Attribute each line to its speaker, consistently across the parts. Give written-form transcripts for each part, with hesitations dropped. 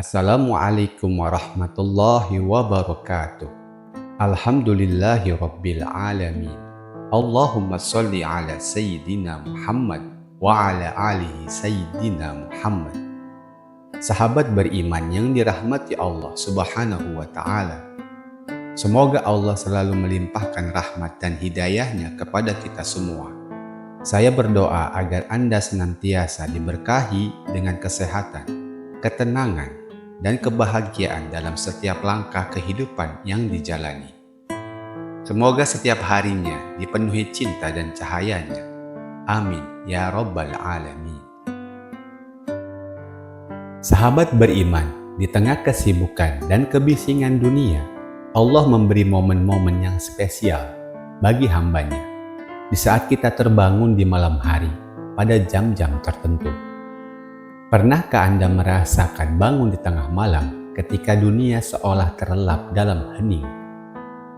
Speaker 1: Assalamualaikum warahmatullahi wabarakatuh. Alhamdulillahi rabbil alamin. Allahumma sholli ala Sayyidina Muhammad wa ala alihi Sayyidina Muhammad. Sahabat beriman yang dirahmati Allah subhanahu wa ta'ala, semoga Allah selalu melimpahkan rahmat dan hidayahnya kepada kita semua. Saya berdoa agar Anda senantiasa diberkahi dengan kesehatan, ketenangan, dan kebahagiaan dalam setiap langkah kehidupan yang dijalani. Semoga setiap harinya dipenuhi cinta dan cahayanya. Amin ya rabbal alamin. Sahabat beriman, di tengah kesibukan dan kebisingan dunia, Allah memberi momen-momen yang spesial bagi hambanya. Di saat kita terbangun di malam hari pada jam-jam tertentu. Pernahkah Anda merasakan bangun di tengah malam ketika dunia seolah terlelap dalam hening?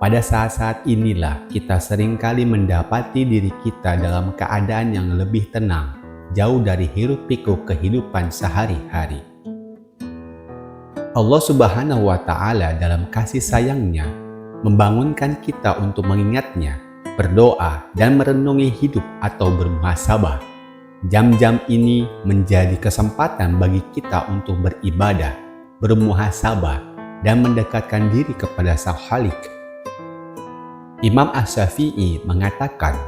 Speaker 1: Pada saat-saat inilah kita seringkali mendapati diri kita dalam keadaan yang lebih tenang, jauh dari hiruk-pikuk kehidupan sehari-hari. Allah Subhanahu wa Ta'ala dalam kasih sayangnya membangunkan kita untuk mengingatnya, berdoa, dan merenungi hidup atau bermuhasabah. Jam-jam ini menjadi kesempatan bagi kita untuk beribadah, bermuhasabah, dan mendekatkan diri kepada Sang Khalik. Imam Asy-Syafi'i mengatakan,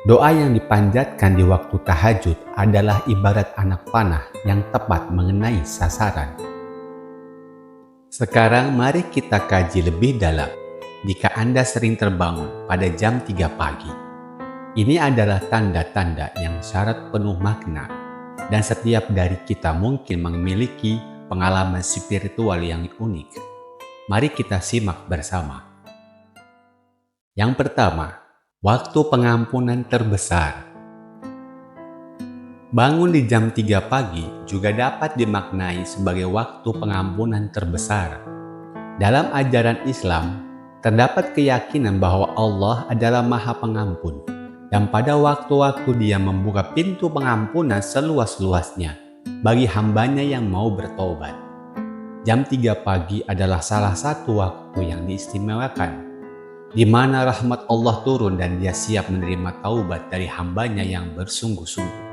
Speaker 1: doa yang dipanjatkan di waktu tahajud adalah ibarat anak panah yang tepat mengenai sasaran. Sekarang mari kita kaji lebih dalam. Jika Anda sering terbangun pada jam 3 pagi, ini adalah tanda-tanda yang syarat penuh makna, dan setiap dari kita mungkin memiliki pengalaman spiritual yang unik. Mari kita simak bersama. Yang pertama, waktu pengampunan terbesar. Bangun di jam 3 pagi juga dapat dimaknai sebagai waktu pengampunan terbesar. Dalam ajaran Islam, terdapat keyakinan bahwa Allah adalah Maha Pengampun, dan pada waktu-waktu Dia membuka pintu pengampunan seluas-luasnya bagi hambanya yang mau bertobat. Jam 3 pagi adalah salah satu waktu yang diistimewakan, di mana rahmat Allah turun dan Dia siap menerima taubat dari hambanya yang bersungguh-sungguh.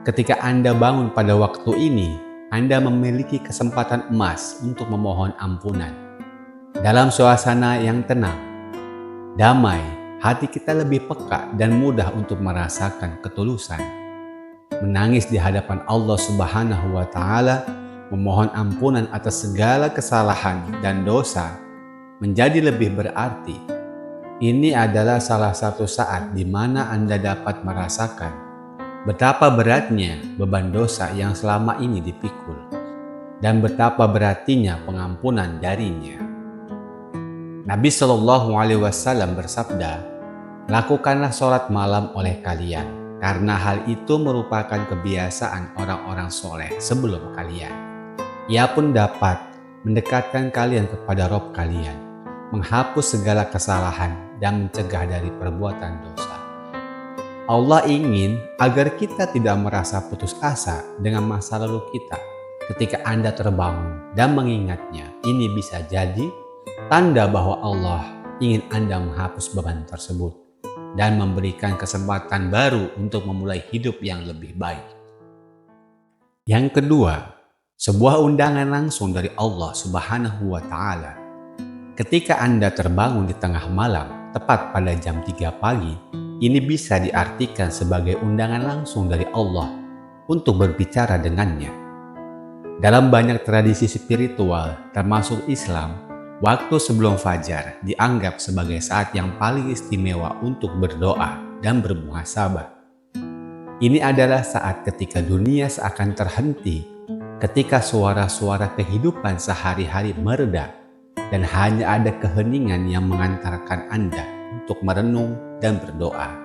Speaker 1: Ketika Anda bangun pada waktu ini, Anda memiliki kesempatan emas untuk memohon ampunan. Dalam suasana yang tenang, damai, hati kita lebih peka dan mudah untuk merasakan ketulusan. Menangis di hadapan Allah Subhanahu wa Ta'ala, memohon ampunan atas segala kesalahan dan dosa menjadi lebih berarti. Ini adalah salah satu saat di mana Anda dapat merasakan betapa beratnya beban dosa yang selama ini dipikul dan betapa berartinya pengampunan darinya. Nabi Shallallahu Alaihi Wasallam bersabda, lakukanlah sholat malam oleh kalian, karena hal itu merupakan kebiasaan orang-orang soleh sebelum kalian. Ia pun dapat mendekatkan kalian kepada Rob kalian, menghapus segala kesalahan dan mencegah dari perbuatan dosa. Allah ingin agar kita tidak merasa putus asa dengan masa lalu kita. Ketika Anda terbangun dan mengingatnya, ini bisa jadi tanda bahwa Allah ingin Anda menghapus beban tersebut dan memberikan kesempatan baru untuk memulai hidup yang lebih baik. Yang kedua, sebuah undangan langsung dari Allah Subhanahu wa Ta'ala. Ketika Anda terbangun di tengah malam, tepat pada jam 3 pagi, ini bisa diartikan sebagai undangan langsung dari Allah untuk berbicara dengannya. Dalam banyak tradisi spiritual, termasuk Islam, waktu sebelum fajar dianggap sebagai saat yang paling istimewa untuk berdoa dan bermuhasabah. Ini adalah saat ketika dunia seakan terhenti, ketika suara-suara kehidupan sehari-hari mereda, dan hanya ada keheningan yang mengantarkan Anda untuk merenung dan berdoa.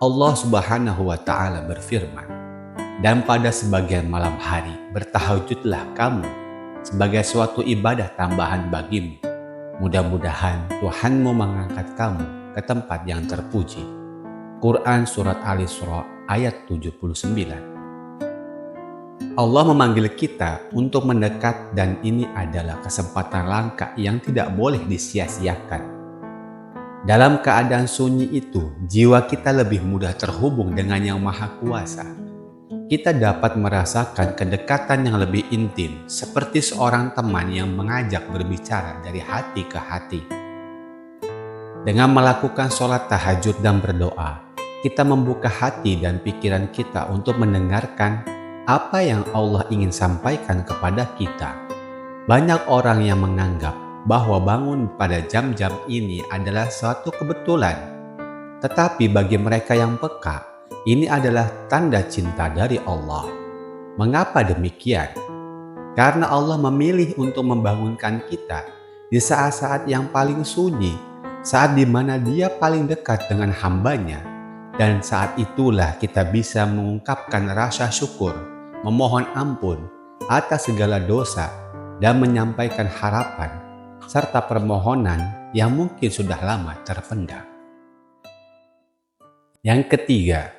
Speaker 1: Allah Subhanahu wa Ta'ala berfirman, dan pada sebagian malam hari bertahajudlah kamu sebagai suatu ibadah tambahan bagimu. Mudah-mudahan Tuhanmu mengangkat kamu ke tempat yang terpuji. Quran Surat Al-Isra ayat 79. Allah memanggil kita untuk mendekat dan ini adalah kesempatan langka yang tidak boleh disia-siakan. Dalam keadaan sunyi itu, jiwa kita lebih mudah terhubung dengan Yang Maha Kuasa. Kita dapat merasakan kedekatan yang lebih intim, seperti seorang teman yang mengajak berbicara dari hati ke hati. Dengan melakukan sholat tahajud dan berdoa, kita membuka hati dan pikiran kita untuk mendengarkan apa yang Allah ingin sampaikan kepada kita. Banyak orang yang menganggap bahwa bangun pada jam-jam ini adalah suatu kebetulan. Tetapi bagi mereka yang peka, ini adalah tanda cinta dari Allah. Mengapa demikian? Karena Allah memilih untuk membangunkan kita di saat-saat yang paling sunyi, saat di mana Dia paling dekat dengan hambanya, dan saat itulah kita bisa mengungkapkan rasa syukur, memohon ampun atas segala dosa, dan menyampaikan harapan serta permohonan yang mungkin sudah lama terpendam. Yang ketiga,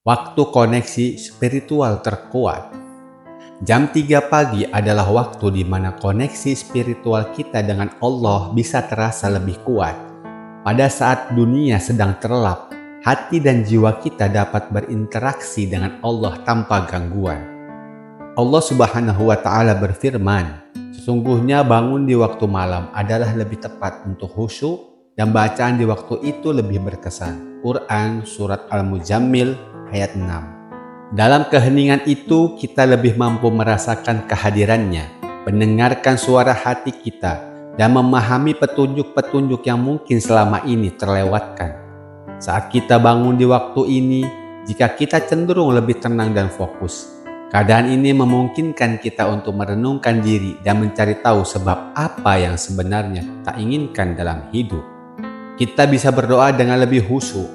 Speaker 1: waktu koneksi spiritual terkuat. Jam 3 pagi adalah waktu di mana koneksi spiritual kita dengan Allah bisa terasa lebih kuat. Pada saat dunia sedang terlelap, hati dan jiwa kita dapat berinteraksi dengan Allah tanpa gangguan. Allah Subhanahu wa Ta'ala berfirman, "Sesungguhnya bangun di waktu malam adalah lebih tepat untuk khusyuk dan bacaan di waktu itu lebih berkesan." Quran Surat Al-Muzammil ayat 6. Dalam keheningan itu kita lebih mampu merasakan kehadirannya, mendengarkan suara hati kita, dan memahami petunjuk-petunjuk yang mungkin selama ini terlewatkan. Saat kita bangun di waktu ini, jika kita cenderung lebih tenang dan fokus, keadaan ini memungkinkan kita untuk merenungkan diri dan mencari tahu sebab apa yang sebenarnya tak inginkan dalam hidup. Kita bisa berdoa dengan lebih khusyuk,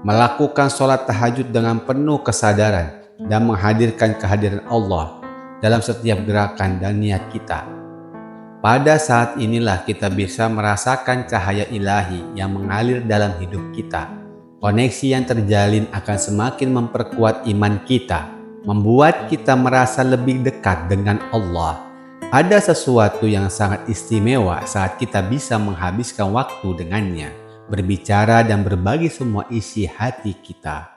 Speaker 1: melakukan sholat tahajud dengan penuh kesadaran, dan menghadirkan kehadiran Allah dalam setiap gerakan dan niat kita. Pada saat inilah kita bisa merasakan cahaya ilahi yang mengalir dalam hidup kita. Koneksi yang terjalin akan semakin memperkuat iman kita, membuat kita merasa lebih dekat dengan Allah. Ada sesuatu yang sangat istimewa saat kita bisa menghabiskan waktu dengannya, berbicara dan berbagi semua isi hati kita.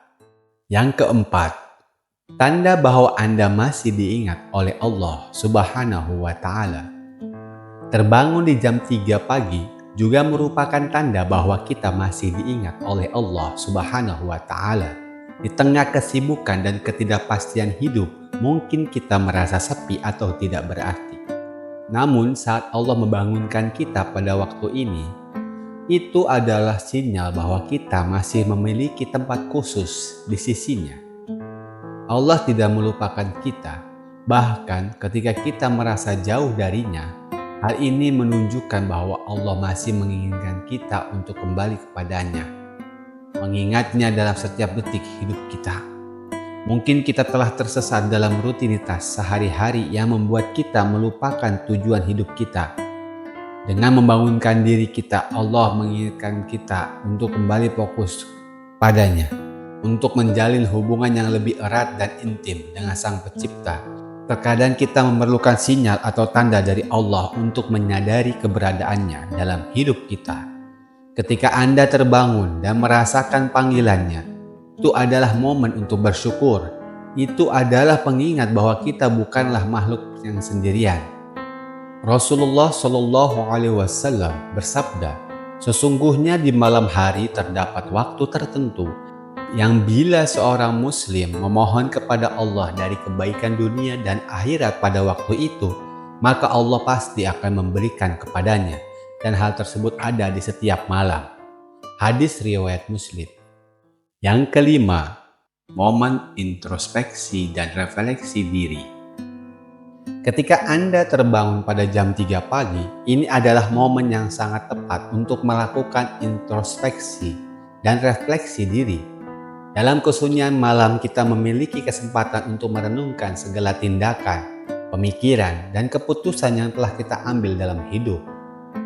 Speaker 1: Yang keempat, tanda bahwa Anda masih diingat oleh Allah Subhanahu wa Ta'ala. Terbangun di jam 3 pagi juga merupakan tanda bahwa kita masih diingat oleh Allah Subhanahu wa Ta'ala. Di tengah kesibukan dan ketidakpastian hidup, mungkin kita merasa sepi atau tidak berarti. Namun saat Allah membangunkan kita pada waktu ini, itu adalah sinyal bahwa kita masih memiliki tempat khusus di sisinya. Allah tidak melupakan kita, bahkan ketika kita merasa jauh darinya. Hal ini menunjukkan bahwa Allah masih menginginkan kita untuk kembali kepadanya, mengingatnya dalam setiap detik hidup kita. Mungkin kita telah tersesat dalam rutinitas sehari-hari yang membuat kita melupakan tujuan hidup kita. Dengan membangunkan diri kita, Allah menginginkan kita untuk kembali fokus padanya, untuk menjalin hubungan yang lebih erat dan intim dengan Sang Pencipta. Terkadang kita memerlukan sinyal atau tanda dari Allah untuk menyadari keberadaannya dalam hidup kita. Ketika Anda terbangun dan merasakan panggilannya, itu adalah momen untuk bersyukur. Itu adalah pengingat bahwa kita bukanlah makhluk yang sendirian. Rasulullah Shallallahu Alaihi Wasallam bersabda, "Sesungguhnya di malam hari terdapat waktu tertentu yang bila seorang muslim memohon kepada Allah dari kebaikan dunia dan akhirat pada waktu itu, maka Allah pasti akan memberikan kepadanya, dan hal tersebut ada di setiap malam." Hadis riwayat Muslim. Yang kelima, momen introspeksi dan refleksi diri. Ketika Anda terbangun pada jam 3 pagi, ini adalah momen yang sangat tepat untuk melakukan introspeksi dan refleksi diri. Dalam kesunyian malam kita memiliki kesempatan untuk merenungkan segala tindakan, pemikiran, dan keputusan yang telah kita ambil dalam hidup.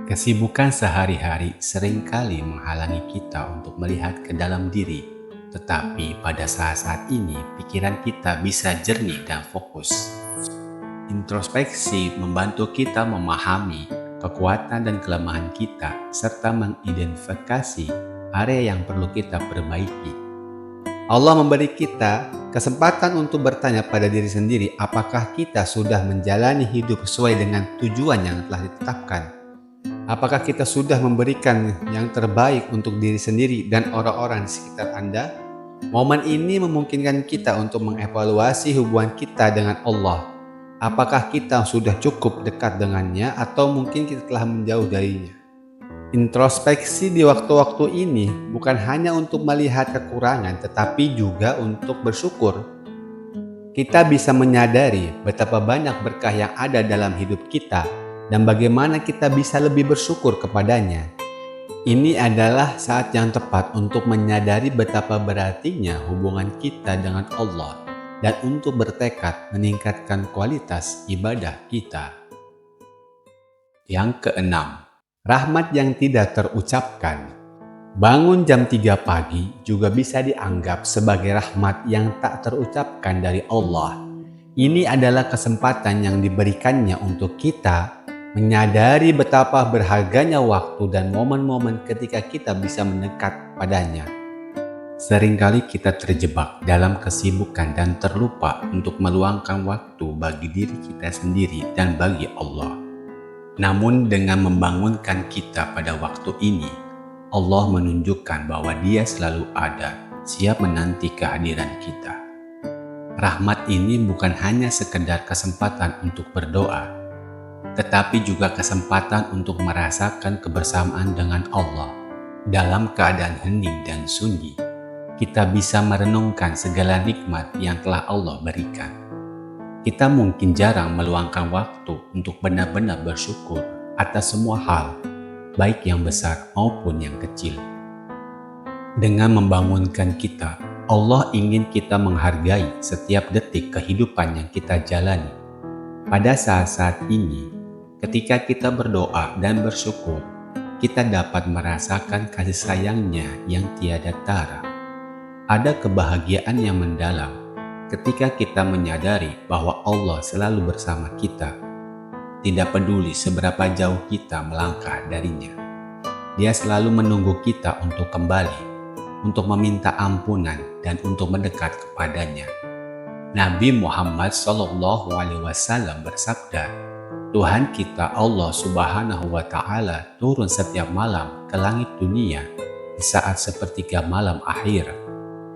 Speaker 1: Kesibukan sehari-hari seringkali menghalangi kita untuk melihat ke dalam diri. Tetapi pada saat-saat ini pikiran kita bisa jernih dan fokus. Introspeksi membantu kita memahami kekuatan dan kelemahan kita, serta mengidentifikasi area yang perlu kita perbaiki. Allah memberi kita kesempatan untuk bertanya pada diri sendiri, apakah kita sudah menjalani hidup sesuai dengan tujuan yang telah ditetapkan? Apakah kita sudah memberikan yang terbaik untuk diri sendiri dan orang-orang di sekitar Anda? Momen ini memungkinkan kita untuk mengevaluasi hubungan kita dengan Allah. Apakah kita sudah cukup dekat dengannya atau mungkin kita telah menjauh darinya? Introspeksi di waktu-waktu ini bukan hanya untuk melihat kekurangan, tetapi juga untuk bersyukur. Kita bisa menyadari betapa banyak berkah yang ada dalam hidup kita dan bagaimana kita bisa lebih bersyukur kepadanya. Ini adalah saat yang tepat untuk menyadari betapa berartinya hubungan kita dengan Allah dan untuk bertekad meningkatkan kualitas ibadah kita. Yang keenam, rahmat yang tidak terucapkan. Bangun jam 3 pagi juga bisa dianggap sebagai rahmat yang tak terucapkan dari Allah. Ini adalah kesempatan yang diberikannya untuk kita menyadari betapa berharganya waktu dan momen-momen ketika kita bisa mendekat padanya. Seringkali kita terjebak dalam kesibukan dan terlupa untuk meluangkan waktu bagi diri kita sendiri dan bagi Allah. Namun dengan membangunkan kita pada waktu ini, Allah menunjukkan bahwa Dia selalu ada, siap menanti kehadiran kita. Rahmat ini bukan hanya sekedar kesempatan untuk berdoa, tetapi juga kesempatan untuk merasakan kebersamaan dengan Allah dalam keadaan hening dan sunyi. Kita bisa merenungkan segala nikmat yang telah Allah berikan. Kita mungkin jarang meluangkan waktu untuk benar-benar bersyukur atas semua hal, baik yang besar maupun yang kecil. Dengan membangunkan kita, Allah ingin kita menghargai setiap detik kehidupan yang kita jalani. Pada saat-saat ini, ketika kita berdoa dan bersyukur, kita dapat merasakan kasih sayangnya yang tiada tara. Ada kebahagiaan yang mendalam ketika kita menyadari bahwa Allah selalu bersama kita, tidak peduli seberapa jauh kita melangkah darinya. Dia selalu menunggu kita untuk kembali, untuk meminta ampunan dan untuk mendekat kepadanya. Nabi Muhammad SAW bersabda, Tuhan kita Allah Subhanahu wa Ta'ala turun setiap malam ke langit dunia di saat sepertiga malam akhir.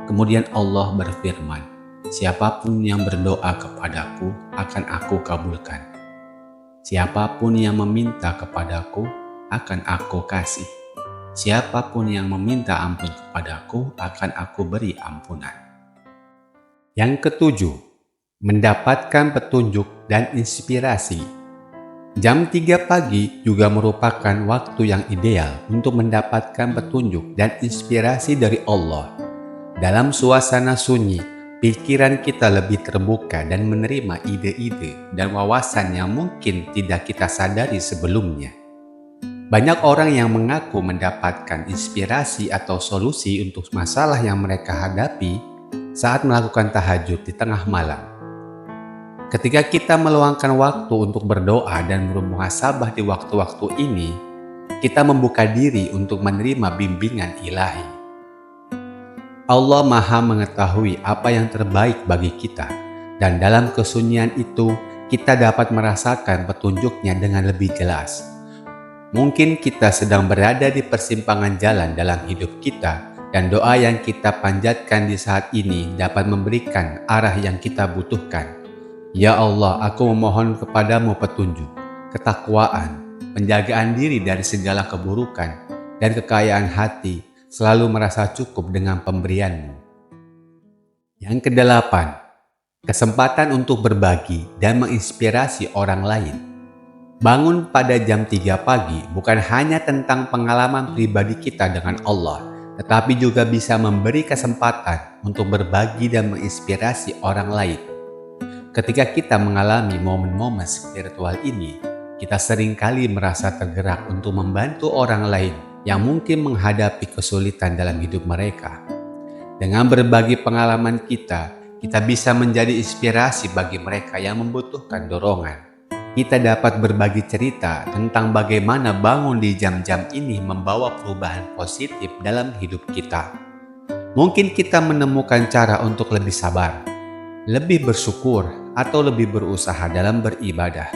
Speaker 1: Kemudian Allah berfirman, siapapun yang berdoa kepadaku akan aku kabulkan. Siapapun yang meminta kepadaku akan aku kasih. Siapapun yang meminta ampun kepadaku akan aku beri ampunan. Yang ketujuh, mendapatkan petunjuk dan inspirasi. Jam 3 pagi juga merupakan waktu yang ideal untuk mendapatkan petunjuk dan inspirasi dari Allah. Dalam suasana sunyi, pikiran kita lebih terbuka dan menerima ide-ide dan wawasan yang mungkin tidak kita sadari sebelumnya. Banyak orang yang mengaku mendapatkan inspirasi atau solusi untuk masalah yang mereka hadapi saat melakukan tahajud di tengah malam. Ketika kita meluangkan waktu untuk berdoa dan bermuhasabah di waktu-waktu ini, kita membuka diri untuk menerima bimbingan ilahi. Allah Maha mengetahui apa yang terbaik bagi kita, dan dalam kesunyian itu kita dapat merasakan petunjuknya dengan lebih jelas. Mungkin kita sedang berada di persimpangan jalan dalam hidup kita, dan doa yang kita panjatkan di saat ini dapat memberikan arah yang kita butuhkan. Ya Allah, aku memohon kepadamu petunjuk, ketakwaan, penjagaan diri dari segala keburukan, dan kekayaan hati, selalu merasa cukup dengan pemberianmu. Yang kedelapan, kesempatan untuk berbagi dan menginspirasi orang lain. Bangun pada jam 3 pagi bukan hanya tentang pengalaman pribadi kita dengan Allah, tetapi juga bisa memberi kesempatan untuk berbagi dan menginspirasi orang lain. Ketika kita mengalami momen-momen spiritual ini, kita seringkali merasa tergerak untuk membantu orang lain yang mungkin menghadapi kesulitan dalam hidup mereka. Dengan berbagi pengalaman kita kita bisa menjadi inspirasi bagi mereka yang membutuhkan dorongan. Kita dapat berbagi cerita tentang bagaimana bangun di jam-jam ini membawa perubahan positif dalam hidup kita. Mungkin kita menemukan cara untuk lebih sabar, lebih bersyukur, atau lebih berusaha dalam beribadah.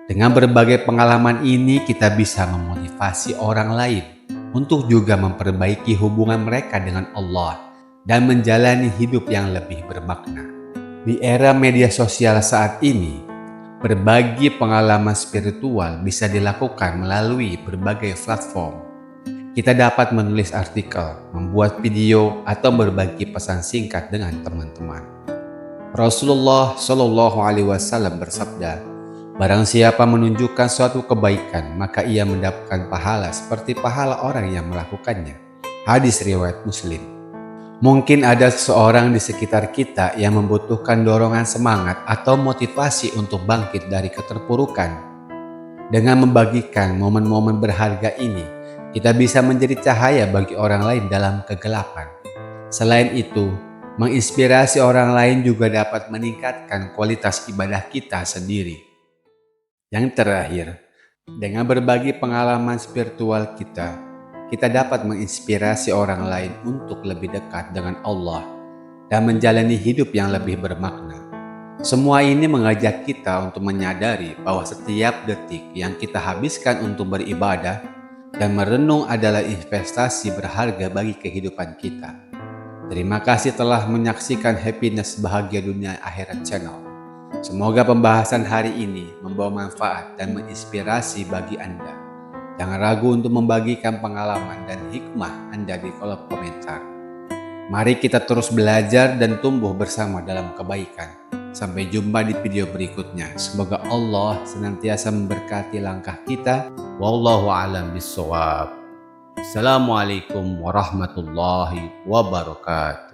Speaker 1: Dengan berbagai pengalaman ini, kita bisa memotivasi orang lain untuk juga memperbaiki hubungan mereka dengan Allah dan menjalani hidup yang lebih bermakna. Di era media sosial saat ini, berbagi pengalaman spiritual bisa dilakukan melalui berbagai platform. Kita dapat menulis artikel, membuat video, atau berbagi pesan singkat dengan teman-teman. Rasulullah Shallallahu Alaihi Wasallam bersabda, "Barang siapa menunjukkan suatu kebaikan, maka ia mendapatkan pahala seperti pahala orang yang melakukannya." Hadis riwayat Muslim. Mungkin ada seseorang di sekitar kita yang membutuhkan dorongan semangat atau motivasi untuk bangkit dari keterpurukan. Dengan membagikan momen-momen berharga ini, kita bisa menjadi cahaya bagi orang lain dalam kegelapan. Selain itu, menginspirasi orang lain juga dapat meningkatkan kualitas ibadah kita sendiri. Yang terakhir, dengan berbagi pengalaman spiritual kita dapat menginspirasi orang lain untuk lebih dekat dengan Allah dan menjalani hidup yang lebih bermakna. Semua ini mengajak kita untuk menyadari bahwa setiap detik yang kita habiskan untuk beribadah dan merenung adalah investasi berharga bagi kehidupan kita. Terima kasih telah menyaksikan Happiness Bahagia Dunia Akhirat Channel. Semoga pembahasan hari ini membawa manfaat dan menginspirasi bagi Anda. Jangan ragu untuk membagikan pengalaman dan hikmah Anda di kolom komentar. Mari kita terus belajar dan tumbuh bersama dalam kebaikan. Sampai jumpa di video berikutnya. Semoga Allah senantiasa memberkati langkah kita. Wallahu a'lam bishawab. Assalamualaikum warahmatullahi wabarakatuh.